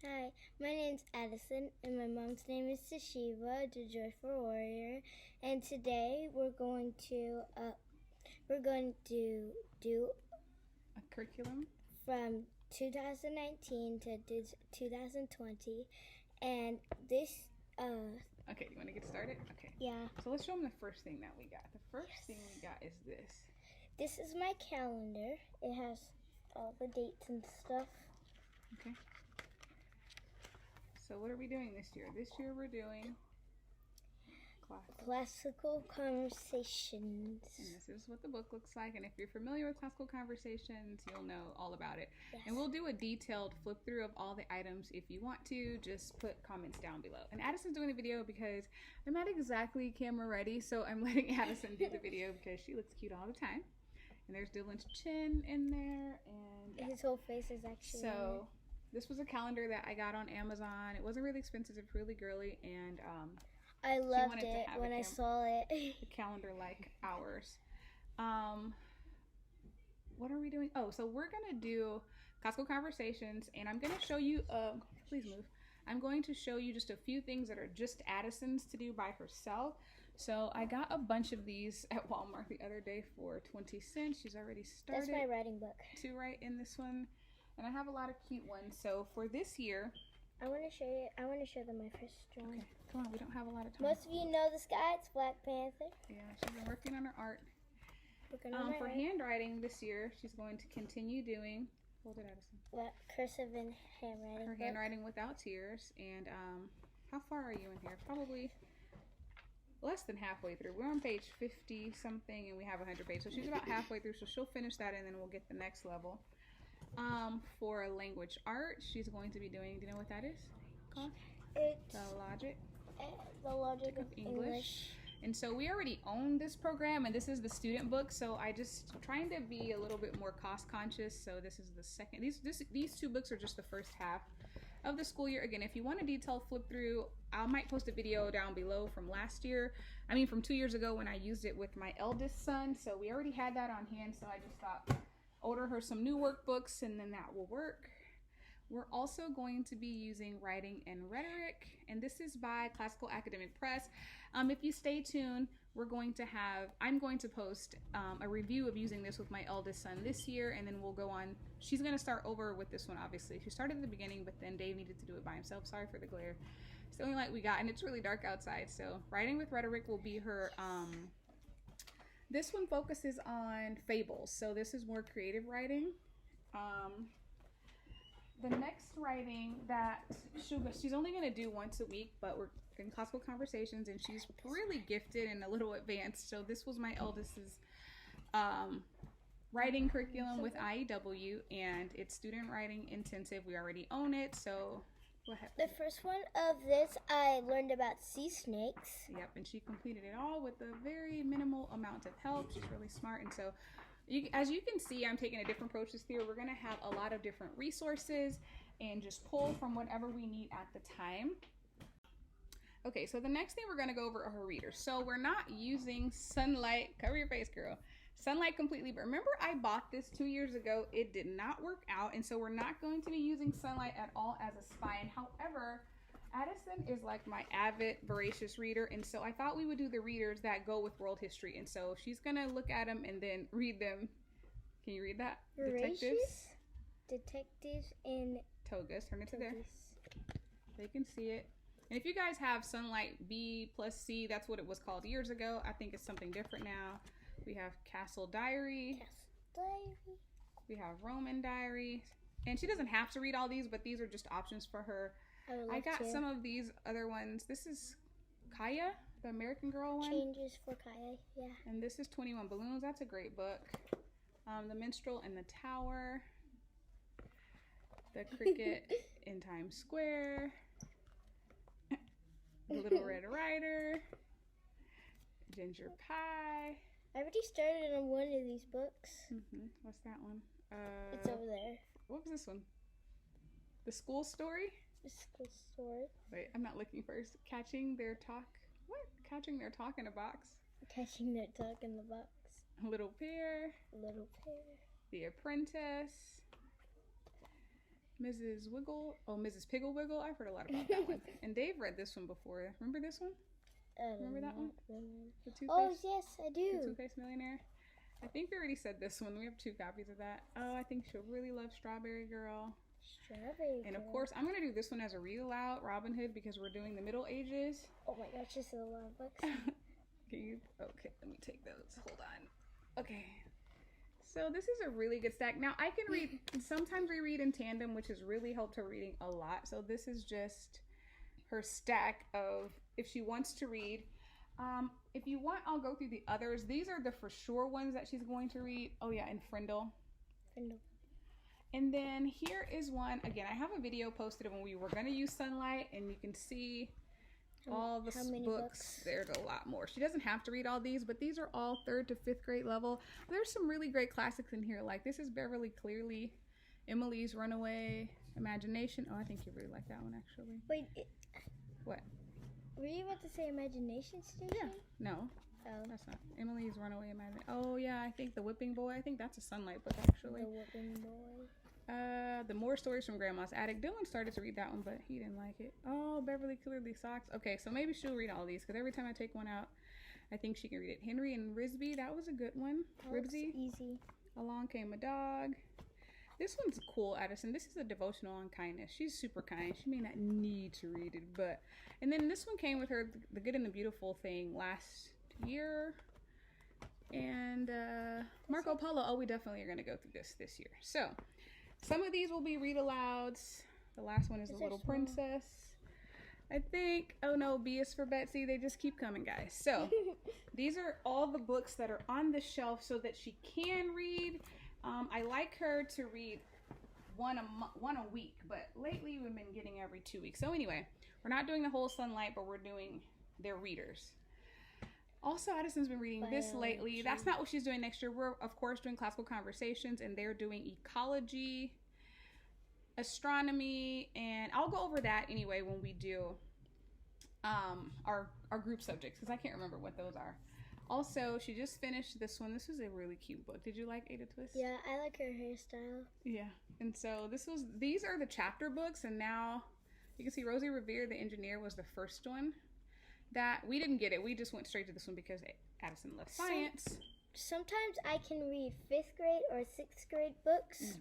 Hi, my name's Addison, and my mom's name is Toshiba, the Joyful Warrior. And today we're going to do A curriculum? from 2019 to 2020, and this Okay, you want to get started? Okay. yeah, So let's show them the first thing that we got. The first thing we got is this. this is my calendar. It has all the dates and stuff. Okay. So what are we doing this year? This year we're doing Classical Conversations. And this is what the book looks like. And if you're familiar with Classical Conversations, you'll know all about it. Yes. And we'll do a detailed flip through of all the items. If you want to, just put comments down below. And Addison's doing the video because I'm not exactly camera ready, so I'm letting Addison do the video because she looks cute all the time. And there's Dylan's chin in there, and His whole face is actually so this was a calendar that I got on Amazon. It wasn't really expensive, it's really girly, and I loved wanted to it have when a I saw it. a calendar like ours. What are we doing? Oh, so we're gonna do Classical Conversations, and I'm gonna show you please move. I'm going to show you just a few things that are just Addison's to do by herself. So I got a bunch of these at Walmart the other day for 20 cents. She's already started That's my writing book. to write in this one, and I have a lot of cute ones. So for this year, I want to show you. I want to show them my first drawing. okay, come on, we don't have a lot of time. Most of you know this guy. It's Black Panther. Yeah, she's been working on her art. Working on my For art. handwriting this year, she's going to continue doing, hold it, Addison, What, cursive and handwriting. her book. handwriting without tears. And how far are you in here? Probably less than halfway through. We're on page 50 something and we have 100 pages, so she's about halfway through, so she'll finish that and then we'll get the next level. For language art, she's going to be doing, do you know what that is called? It's The logic the logic of English. English. And so we already own this program, and this is the student book, so I just trying to be a little bit more cost conscious. So this is the second, these two books are just the first half of the school year. Again, if you want a detailed flip through, I might post a video down below from last year, from 2 years ago when I used it with my eldest son. So we already had that on hand, so I just thought order her some new workbooks and then that will work. We're also going to be using Writing and Rhetoric, and this is by Classical Academic Press. If you stay tuned, I'm going to post a review of using this with my eldest son this year, and then we'll go on. She's going to start over with this one, obviously. She started at the beginning, but then Dave needed to do it by himself. Sorry for the glare. It's the only light we got, and it's really dark outside. So Writing with Rhetoric will be her. This one focuses on fables, so this is more creative writing. The next writing that she's only going to do once a week, but we're in Classical Conversations, and she's really gifted and a little advanced. So this was my eldest's writing curriculum with IEW, and it's student writing intensive. We already own it, so go ahead. The first one of this, I learned about sea snakes. Yep, and she completed it all with a very minimal amount of help. She's really smart, and so as you can see, I'm taking a different approach this year. We're going to have a lot of different resources and just pull from whatever we need at the time. Okay, so the next thing we're going to go over are her readers. So we're not using Sunlight, cover your face, girl, Sunlight completely, but remember I bought this 2 years ago. It did not work out, and so we're not going to be using Sunlight at all as a spine. However, Addison is like my avid, voracious reader, and so I thought we would do the readers that go with world history, and so she's gonna look at them and then read them. Can you read that? Voracious? Detectives in togas. Turn it to there. togas. They can see it. And if you guys have Sunlight B plus C, that's what it was called years ago. I think it's something different now. We have Castle Diary. Castle Diary. We have Roman Diary. And she doesn't have to read all these, but these are just options for her. I got some of these other ones. This is Kaya, the American Girl one. Changes for Kaya, yeah. And this is 21 Balloons. That's a great book. The Minstrel and the Tower. The Cricket in Times Square. The Little Red Rider. Ginger Pie. I already started on one of these books. What's that one? It's over there. What was this one? The School Story? The school story. Wait, I'm not looking first. Catching Their Talk. What? Catching Their Talk in a Box. Catching Their Talk in the Box. Little Pear. Little Pear. The Apprentice. Mrs. Wiggle. Oh, Mrs. Piggle Wiggle. I've heard a lot about that one. And Dave read this one before. Remember this one? Remember that one? The Toothpaste? Oh, yes, I do. The Toothpaste Millionaire. I think we already said this one. We have 2 copies of that. Oh, I think she'll really love Strawberry Girl. Strawberry And Girl. of course, I'm going to do this one as a read aloud, Robin Hood, because we're doing the Middle Ages. Oh my gosh, this is a lot of books. Okay, let me take those. Hold on. Okay. So this is a really good stack. Now I can read, sometimes we read in tandem, which has really helped her reading a lot. So this is just her stack of, if she wants to read. If you want, I'll go through the others. These are the for sure ones that she's going to read. Oh yeah, and Frindle. And then here is one, again, I have a video posted of when we were going to use sunlight, and you can see all the books. There's a lot more. She doesn't have to read all these, but these are all 3rd to 5th grade level. There's some really great classics in here. Like this is Beverly Clearly, Emily's Runaway Imagination. Oh, I think you really like that one actually. Wait. What? Were you about to say Imagination Station? Yeah. No. Oh. That's not. Emily's Runaway Imagination. Oh yeah, I think The Whipping Boy. I think that's a Sunlight book actually. The Whipping Boy. The More Stories from Grandma's Attic. Dylan started to read that one, but he didn't like it. Oh, Beverly Clearly Socks. Okay, so maybe she'll read all these, because every time I take one out, I think she can read it. Henry and Risby, that was a good one. Ribsy. Easy. Along Came a Dog. This one's cool, Addison. This is a devotional on kindness. She's super kind. She may not need to read it, but... And then this one came with her, The Good and the Beautiful thing, last year. And Marco Polo. Oh, we definitely are going to go through this year. So... Some of these will be read alouds. The last one is The Little Princess. I think, oh no, B is for Betsy. They just keep coming, guys. So these are all the books that are on the shelf so that she can read. I like her to read one a week, but lately we've been getting every 2 weeks. So anyway, we're not doing the whole Sunlight, but we're doing their readers. Also, Addison's been reading this lately. That's not what she's doing next year. We're, of course, doing classical conversations, and they're doing ecology, astronomy, and I'll go over that anyway when we do our group subjects, because I can't remember what those are. Also, she just finished this one. This was a really cute book. Did you like Ada Twist? Yeah, I like her hairstyle. Yeah, and so these are the chapter books, and now you can see Rosie Revere, the Engineer, was the first one. That we didn't get it. We just went straight to this one because Addison left science. Sometimes I can read 5th grade or 6th grade books.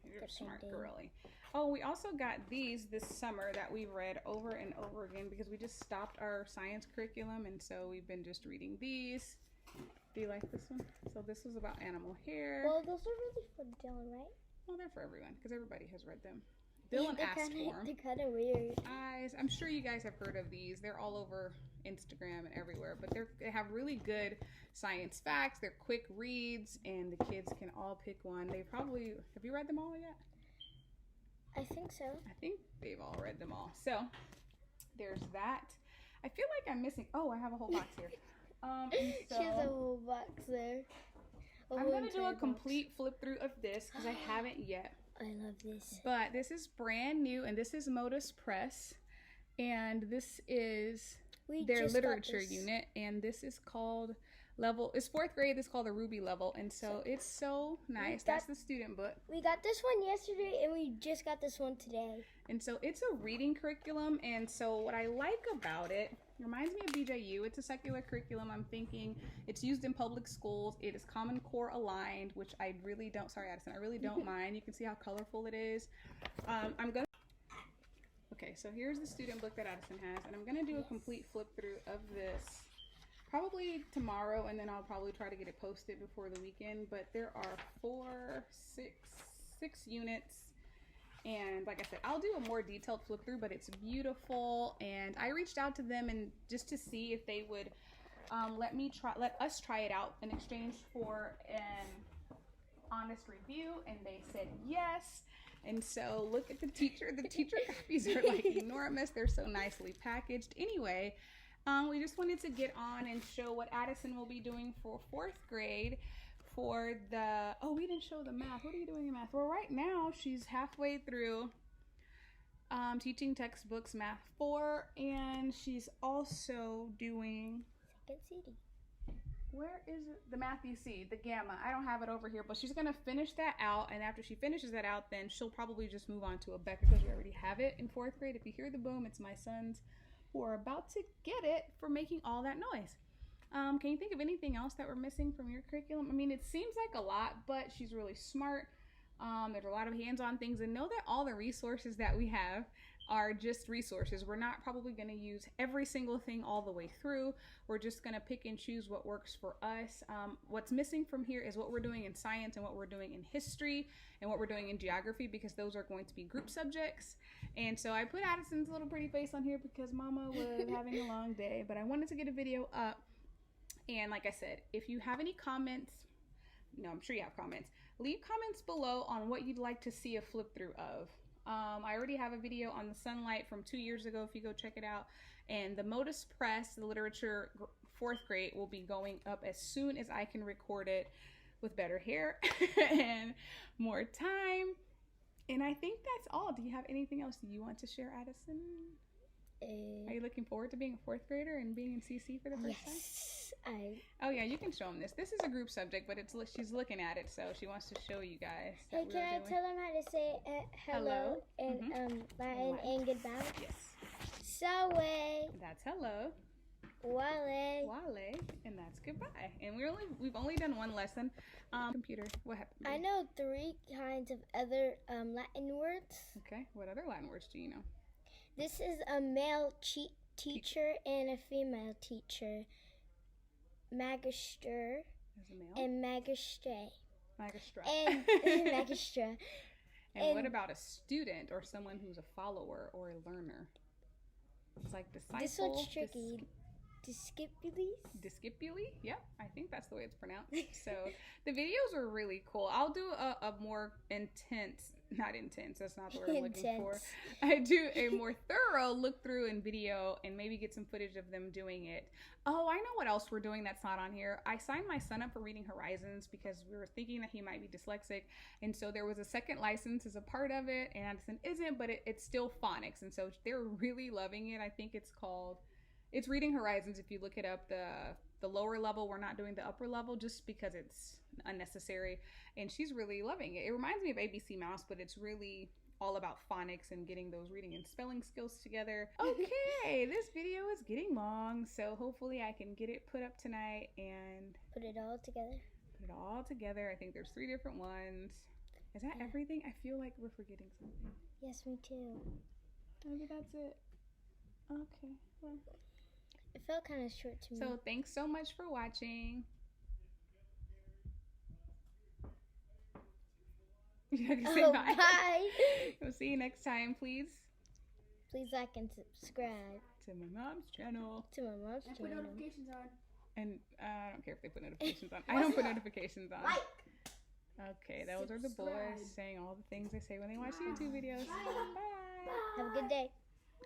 You're a smart girly. Oh, we also got these this summer that we've read over and over again because we just stopped our science curriculum, and so we've been just reading these. Do you like this one? So this was about animal hair. Well, those are really for Dylan, right? Well, they're for everyone because everybody has read them. Dylan asked for them. They're kind of weird. I'm sure you guys have heard of these. They're all over Instagram and everywhere, but they have really good science facts. They're quick reads, and the kids can all pick one. Have you read them all yet? I think so. I think they've all read them all. So there's that. I feel like I'm missing. Oh, I have a whole box here. She has a whole box there. I'm gonna do a complete flip through of this because I haven't yet. I love this. But this is brand new, and this is Modus Press, and this is their literature unit, and this is called it's 4th grade. This is called the Ruby level, and so it's so nice. That's the student book. We got this one yesterday, and we just got this one today. And so it's a reading curriculum, and so what I like about it reminds me of BJU. It's a secular curriculum. I'm thinking it's used in public schools. It is Common Core aligned, which I really don't, sorry Addison, I really don't mind. You can see how colorful it is. Okay, so here's the student book that Addison has, and I'm going to do a complete flip through of this probably tomorrow, and then I'll probably try to get it posted before the weekend. But there are six units. And like I said, I'll do a more detailed flip through, but it's beautiful. And I reached out to them and just to see if they would let us try it out in exchange for an honest review. And they said yes. And so look at the teacher. The teacher copies are like enormous. They're so nicely packaged. Anyway, we just wanted to get on and show what Addison will be doing for 4th grade. We didn't show the math. What are you doing in math? Well, right now she's halfway through teaching textbooks Math 4, and she's also doing 2nd CD. where is it? The Matthew C, the gamma. I don't have it over here, but she's going to finish that out. And after she finishes that out, then she'll probably just move on to a Becca because we already have it in 4th grade. If you hear the boom, it's my sons who are about to get it for making all that noise. Can you think of anything else that we're missing from your curriculum? I mean, it seems like a lot, but she's really smart. There's a lot of hands-on things, and know that all the resources that we have are just resources. We're not probably going to use every single thing all the way through. We're just going to pick and choose what works for us. What's missing from here is what we're doing in science and what we're doing in history and what we're doing in geography, because those are going to be group subjects. And so I put Addison's little pretty face on here because Mama was having a long day, but I wanted to get a video up. And like I said, if you have any comments, no, I'm sure you have comments, leave comments below on what you'd like to see a flip through of. I already have a video on the sunlight from 2 years ago if you go check it out. And the Modus Press, the literature 4th grade, will be going up as soon as I can record it with better hair and more time. And I think that's all. Do you have anything else you want to share, Addison? Are you looking forward to being a 4th grader and being in CC for the first time? Oh yeah, you can show them this. This is a group subject, but she's looking at it, so she wants to show you guys. Hey, can I tell them how to say hello and Latin and goodbye? Yes. Sawe. That's hello. Wale. Wale, and that's goodbye. And we've only done one lesson. Computer, what happened? I know 3 kinds of other Latin words. Okay, what other Latin words do you know? This is a male teacher and a female teacher. Magister and magistre. Magistra. And magistra. And what about a student or someone who's a follower or a learner? It's like disciple. This one's tricky. Discipules? Discipuli? Yep, I think that's the way it's pronounced. So the videos are really cool. I'll do a more not intense, that's not the word I'm looking for. I do a more thorough look through and video and maybe get some footage of them doing it. Oh, I know what else we're doing that's not on here. I signed my son up for Reading Horizons because we were thinking that he might be dyslexic. And so there was a second license as a part of it, and Addison isn't, but it's still phonics. And so they're really loving it. I think it's Reading Horizons. If you look it up, the lower level, we're not doing the upper level just because it's unnecessary, and she's really loving it. It reminds me of ABC Mouse, but it's really all about phonics and getting those reading and spelling skills together. Okay, this video is getting long, so hopefully I can get it put up tonight and put it all together. I think there's 3 different ones. Is that everything? I feel like we're forgetting something. Yes, me too. Maybe that's it. Okay, well, it felt kind of short to me. So thanks so much for watching. You have to say bye. Bye. We'll see you next time, please. Please like and subscribe to my mom's channel. Put notifications on. And I don't care if they put notifications on. I don't put notifications on. Okay, those are the boys saying all the things they say when they watch YouTube videos. Bye. Have a good day.